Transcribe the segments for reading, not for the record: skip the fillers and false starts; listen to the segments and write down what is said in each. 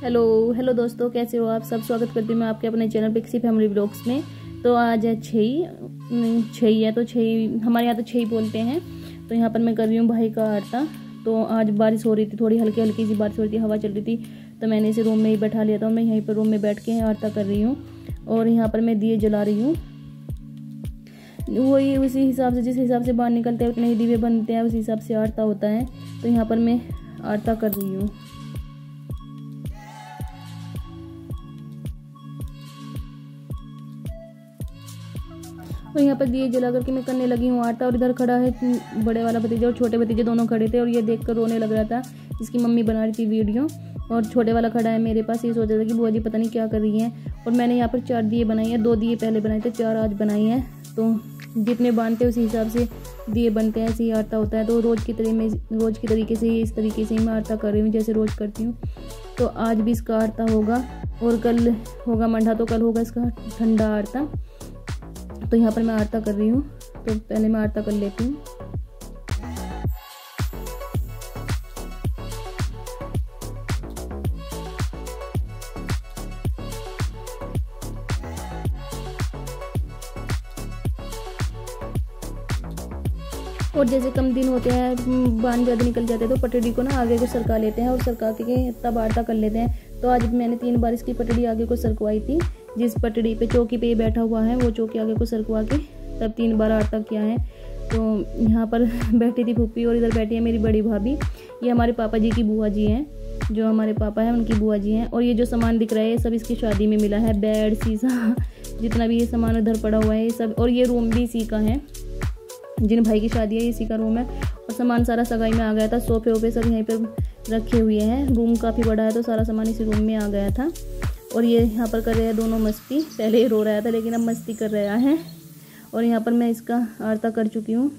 Hello दोस्तों, कैसे हो आप सब। स्वागत करती हूँ मैं आपके अपने चैनल पिक्सी फैमिली ब्लॉग्स में। तो आज है छई है, तो छई हमारे यहाँ तो छई बोलते हैं। तो यहाँ पर मैं कर रही हूँ भाई का आरता। तो आज बारिश हो रही थी, थोड़ी हल्की हल्की सी बारिश हो रही थी, हवा चल रही थी, तो मैंने इसे रूम में ही बैठा लिया था। मैं यहीं पर रूम में बैठ के आरता कर रही हूँ और यहाँ पर मैं दिए जला रही हूँ। वही उसी हिसाब से, जिस हिसाब से बाहर निकलते हैं उतने ही दीवे बनते हैं, उसी हिसाब से आरता होता है। तो यहाँ पर मैं आरता कर रही हूँ। और यहाँ पर दिए जला करके मैं करने लगी हूँ आरता। और इधर खड़ा है बड़े वाला भतीजा और छोटे भतीजे, दोनों खड़े थे और ये देखकर रोने लग रहा था। इसकी मम्मी बना रही थी वीडियो और छोटे वाला खड़ा है मेरे पास। ये सोच रहा था कि बुआ जी पता नहीं क्या कर रही हैं। और मैंने यहाँ पर 4 दिए बनाए हैं, 2 दिए पहले बनाए थे, 4 आज बनाए हैं। तो जितने बांधते हैं उसी हिसाब से दिए बनते हैं, ऐसे ही आरता होता है। तो रोज़ की तरीके से इस तरीके से ही मैं आरता कर रही हूँ जैसे रोज़ करती हूँ। तो आज भी इसका आरता होगा और कल होगा मंडा, तो कल होगा इसका ठंडा आरता। तो यहाँ पर मैं आरता कर रही हूँ, तो पहले मैं आरता कर लेती हूँ। और जैसे कम दिन होते हैं, बान ज़्यादा निकल जाते हैं, तो पटड़ी को ना आगे को सरका लेते हैं और सरका के तब आरता कर लेते हैं। तो आज मैंने 3 बार इसकी पटड़ी आगे को सरकवाई थी। जिस पटड़ी पे चौकी पे ये बैठा हुआ है वो चौकी आगे को सरकवा के तब 3 बार आरता किया है। तो यहाँ पर बैठी थी फूफी और इधर बैठी है मेरी बड़ी भाभी। ये हमारे पापा जी की बुआ जी हैं, जो हमारे पापा हैं उनकी बुआ जी हैं। और ये जो सामान दिख रहा है ये सब इसकी शादी में मिला है, बेड, शीशा, जितना भी ये सामान उधर पड़ा हुआ है ये सब। और ये रूम भी इसी का है, जिन भाई की शादी है इसी का रूम है। और सामान सारा सगाई में आ गया था, सोफे वोफे सब यहीं पर रखे हुए हैं। रूम काफ़ी बड़ा है तो सारा सामान इसी रूम में आ गया था। और ये यहाँ पर कर रहे हैं दोनों मस्ती। पहले ही रो रहा था लेकिन अब मस्ती कर रहा है। और यहाँ पर मैं इसका आरता कर चुकी हूँ।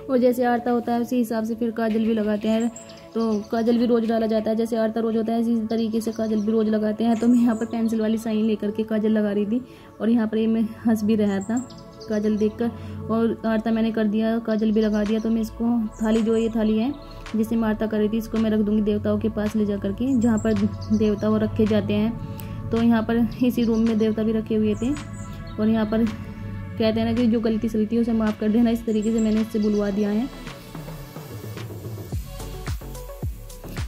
और जैसे आरता होता है उसी हिसाब से फिर काजल भी लगाते हैं। तो काजल भी रोज़ डाला जाता है, जैसे आरता रोज़ होता है इसी तरीके से काजल भी रोज़ लगाते हैं। तो मैं यहाँ पर पेंसिल वाली साइन लेकर के काजल लगा रही थी और यहाँ पर ये मैं हंस भी रहा था काजल देखकर। और आरता मैंने कर दिया, काजल भी लगा दिया। तो मैं इसको थाली, जो ये थाली है जिससे मैं आरता कर रही थी, इसको मैं रख दूँगी देवताओं के पास ले जा करके, जहाँ पर देवता वो रखे जाते हैं। तो यहाँ पर इसी रूम में देवता भी रखे हुए थे। और यहाँ पर कहते हैं ना कि जो गलती सलती है उसे माफ़ कर देना, इस तरीके से मैंने इससे बुलवा दिया है।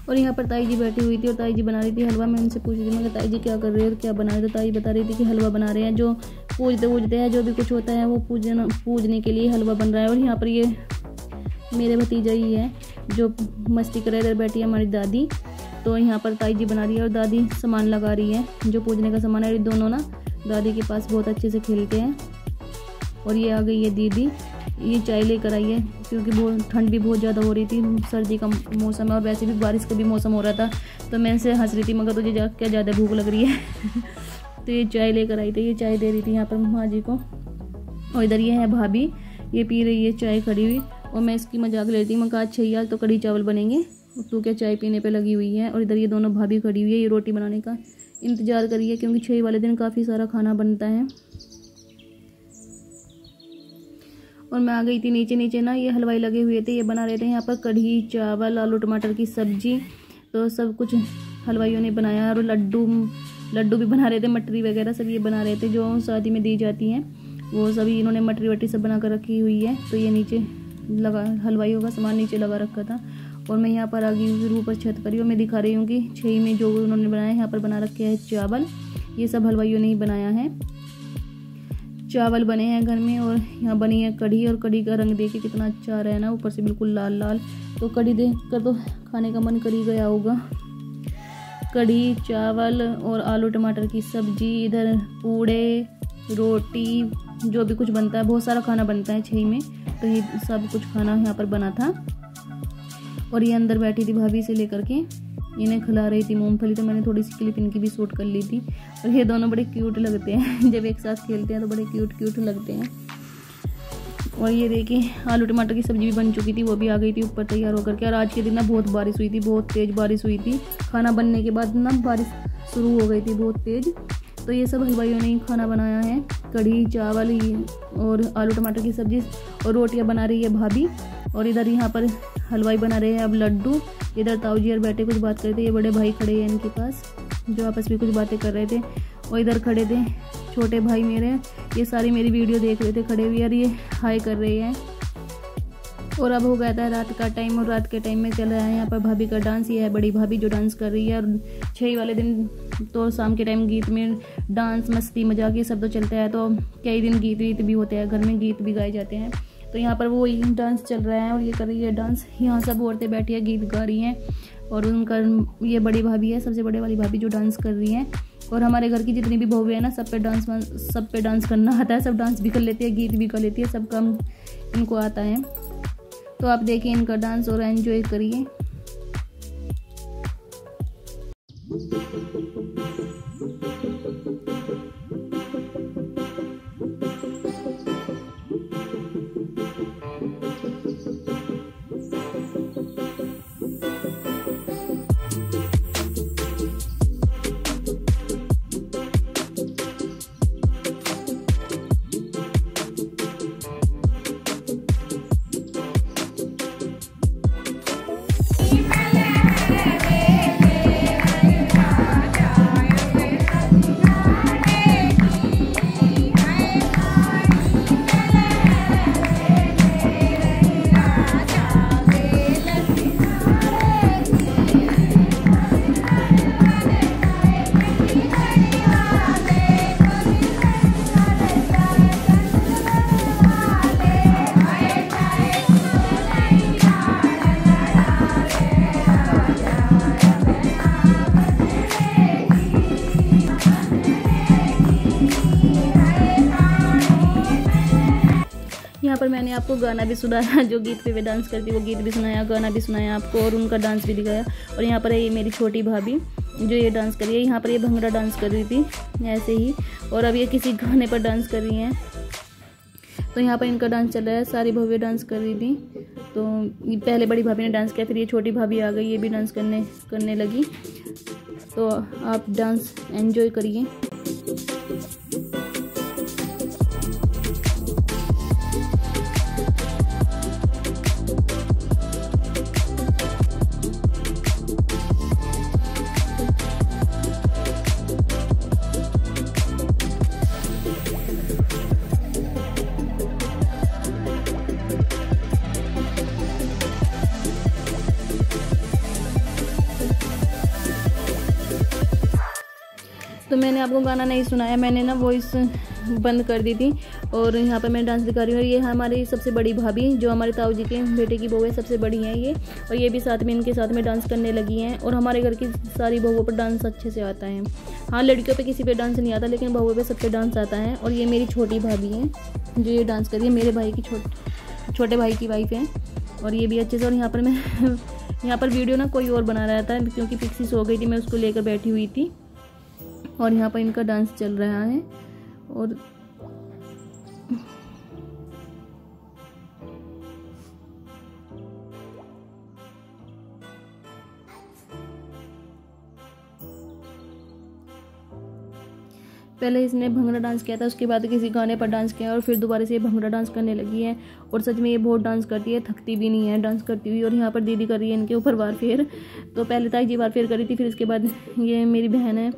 और यहाँ पर ताई जी बैठी हुई थी और ताई जी बना रही थी हलवा। मैं उनसे पूछ रही थी, मैं ताई जी क्या कर रहे हो, क्या बना रहे हो। तो ताई बता रही थी कि हलवा बना रहे हैं। जो पूजते हैं, जो भी कुछ होता है वो पूजने के लिए हलवा बन रहा है। और यहाँ पर ये मेरे भतीजा ही है जो मस्ती कर रहे, इधर बैठी है हमारी दादी। तो यहाँ पर ताई जी बना रही है और दादी सामान लगा रही है, जो पूजने का सामान है। ये दोनों ना दादी के पास बहुत अच्छे से खेलते हैं। और ये आ गई है दीदी, ये चाय लेकर आई है क्योंकि बहुत ठंड भी बहुत ज़्यादा हो रही थी, सर्दी का मौसम है और वैसे भी बारिश का भी मौसम हो रहा था। तो मैं इनसे हंस रही थी, मगर तुझे क्या ज़्यादा भूख लग रही है। तो ये चाय लेकर आई थी, ये चाय दे रही थी यहाँ पर माँ जी को। और इधर ये है भाभी, ये पी रही है चाय खड़ी हुई। और मैं इसकी मजाक ले रही थी, मैं कहा अच्छा यार तो कढ़ी चावल बनेंगे, तू क्या चाय पीने पर लगी हुई है। और इधर ये दोनों भाभी खड़ी हुई है, ये रोटी बनाने का इंतज़ार करी है क्योंकि छई वाले दिन काफ़ी सारा खाना बनता है। और मैं आ गई थी नीचे ना, ये हलवाई लगे हुए थे, ये बना रहे थे यहाँ पर कढ़ी चावल, आलू टमाटर की सब्जी। तो सब कुछ हलवाइयों ने बनाया। और लड्डू भी बना रहे थे, मटरी वगैरह सब ये बना रहे थे जो शादी में दी जाती हैं, वो सभी इन्होंने मटरी वटरी सब बना कर रखी हुई है। तो ये नीचे लगा, हलवाइयों का सामान नीचे लगा रखा था। और मैं यहाँ पर आ गई फिर ऊपर छत पर ही, और मैं दिखा रही हूँ कि छई में जो उन्होंने बनाया है, यहाँ पर बना रखे हैं चावल। ये सब हलवाइयों ने ही बनाया है, चावल बने हैं घर में। और यहाँ बनी है कढ़ी, और कढ़ी का रंग देखिए कितना अच्छा आ रहा है ना, ऊपर से बिल्कुल लाल लाल। तो कढ़ी देख कर तो खाने का मन कर ही गया होगा। कढ़ी चावल और आलू टमाटर की सब्जी, इधर पूड़े रोटी, जो भी कुछ बनता है, बहुत सारा खाना बनता है छई में। तो ये सब कुछ खाना यहाँ पर बना था। और ये अंदर बैठी थी भाभी से लेकर के, इन्हें खिला रही थी मूंगफली। तो मैंने थोड़ी सी क्लिप इनकी भी शूट कर ली थी। और ये दोनों बड़े क्यूट लगते हैं, जब एक साथ खेलते हैं तो बड़े क्यूट लगते हैं। और ये देखिए आलू टमाटर की सब्ज़ी भी बन चुकी थी, वो भी आ गई थी ऊपर तैयार होकर के। और आज के दिन ना बहुत बारिश हुई थी, बहुत तेज़ बारिश हुई थी। खाना बनने के बाद ना बारिश शुरू हो गई थी बहुत तेज़। तो ये सब हलवाइयों ने खाना बनाया है, कढ़ी चावल और आलू टमाटर की सब्ज़ी, और रोटियां बना रही है भाभी। और इधर यहाँ पर हलवाई बना रहे हैं अब लड्डू। इधर ताऊ जी और बैठे कुछ बात कर रहे थे, ये बड़े भाई खड़े हैं इनके पास जो आपस में कुछ बातें कर रहे थे। और इधर खड़े थे छोटे भाई मेरे, ये सारी मेरी वीडियो देख रहे थे खड़े हुए, और ये हाई कर रहे हैं। और अब हो गया था रात का टाइम, और रात के टाइम में चल रहा है यहाँ पर भाभी का डांस। ये है बड़ी भाभी जो डांस कर रही है। और 6 वाले दिन तो शाम के टाइम गीत में डांस मस्ती मजाक ये सब तो चलता है। तो कई दिन गीत वीत भी होते हैं, घर में गीत भी गाए जाते हैं। तो यहाँ पर वो डांस चल रहा है और ये कर रही है डांस। यहाँ सब औरतें बैठी है गीत गा रही हैं, और उनका ये बड़ी भाभी है, सबसे बड़े वाली भाभी जो डांस कर रही है। और हमारे घर की जितनी भी बहू है ना, सब पे डांस करना आता है, सब डांस भी कर लेती है, गीत भी कर लेती है, सब काम इनको आता है। तो आप देखिए इनका डांस और एंजॉय करिए। यहाँ पर मैंने आपको गाना भी सुनाया, जो गीत पे वे डांस करती वो गीत भी सुनाया, गाना भी सुनाया आपको, और उनका डांस भी दिखाया। और यहाँ पर है ये मेरी छोटी भाभी जो ये डांस कर रही है। यहाँ पर ये भंगड़ा डांस कर रही थी ऐसे ही, और अब ये किसी गाने पर डांस कर रही हैं। तो यहाँ पर इनका डांस चल रहा है, सारी भाभी डांस कर रही थी। तो पहले बड़ी भाभी ने डांस किया, फिर ये छोटी भाभी आ गई, ये भी डांस करने लगी। तो आप डांस एंजॉय करिए। तो मैंने आपको गाना नहीं सुनाया, मैंने ना वॉइस बंद कर दी थी। और यहाँ पर मैं डांस दिखा रही हूँ। ये हमारी सबसे बड़ी भाभी जो हमारे ताऊ जी के बेटे की बहू है, सबसे बड़ी है ये। और ये भी साथ में इनके साथ में डांस करने लगी हैं। और हमारे घर की सारी बहुओं पर डांस अच्छे से आता है। हाँ, लड़कियों पे किसी पे डांस नहीं आता, लेकिन बहुओं पे सब पे डांस आता है। और ये मेरी छोटी भाभी है जो ये डांस कर रही है, मेरे भाई की छोटे भाई की वाइफ है। और ये भी अच्छे से। और यहाँ पर मैं यहाँ पर वीडियो ना कोई और बना रहा था, क्योंकि पिक्सी सो गई थी, मैं उसको लेकर बैठी हुई थी। और यहाँ पर इनका डांस चल रहा है। और पहले इसने भंगड़ा डांस किया था, उसके बाद किसी गाने पर डांस किया, और फिर दोबारा से ये भंगड़ा डांस करने लगी है। और सच में ये बहुत डांस करती है, थकती भी नहीं है डांस करती हुई। और यहाँ पर दीदी कर रही है इनके ऊपर वार फेर। तो पहले ताई जी वार फेर करी थी, फिर इसके बाद ये मेरी बहन है,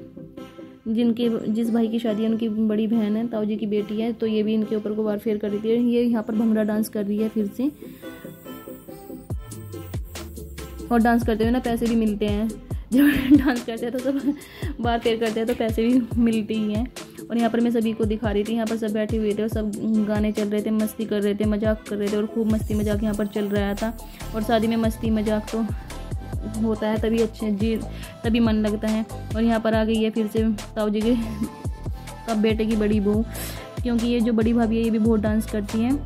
जिस भाई की शादी है उनकी बड़ी बहन है, ताऊ जी की बेटी है। तो ये भी इनके ऊपर को वार फेर कर रही थी। ये यहाँ पर भंगड़ा डांस कर रही है फिर से। और डांस करते हुए ना पैसे भी मिलते हैं, जब डांस करते हैं तो सब वार फेर करते हैं तो पैसे भी मिलते ही हैं। और यहाँ पर मैं सभी को दिखा रही थी, यहाँ पर सब बैठे हुए थे और सब गाने चल रहे थे, मस्ती कर रहे थे, मजाक कर रहे थे। और खूब मस्ती मजाक यहाँ पर चल रहा था। और शादी में मस्ती मजाक तो होता है, तभी मन लगता है। और यहाँ पर आ गई है फिर से ताऊ जी के बेटे की बड़ी बहू, क्योंकि ये जो बड़ी भाभी है ये भी बहुत डांस करती हैं।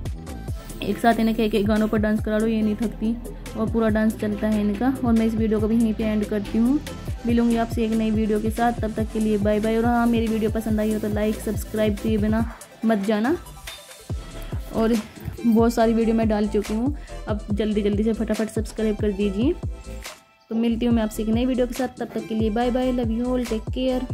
एक साथ इन्हें कई गानों पर डांस करा लो, ये नहीं थकती और पूरा डांस चलता है इनका। और मैं इस वीडियो को भी यहीं पे एंड करती हूँ। मिलूंगी आपसे एक नई वीडियो के साथ, तब तक के लिए बाय बाय। और हाँ, मेरी वीडियो पसंद आई हो तो लाइक सब्सक्राइब किए बिना मत जाना। और बहुत सारी वीडियो मैं डाल चुकी हूँ। अब जल्दी जल्दी से फटाफट सब्सक्राइब कर दीजिए। तो मिलती हूँ मैं आपसे एक नई वीडियो के साथ, तब तक के लिए bye bye, love you all, take care.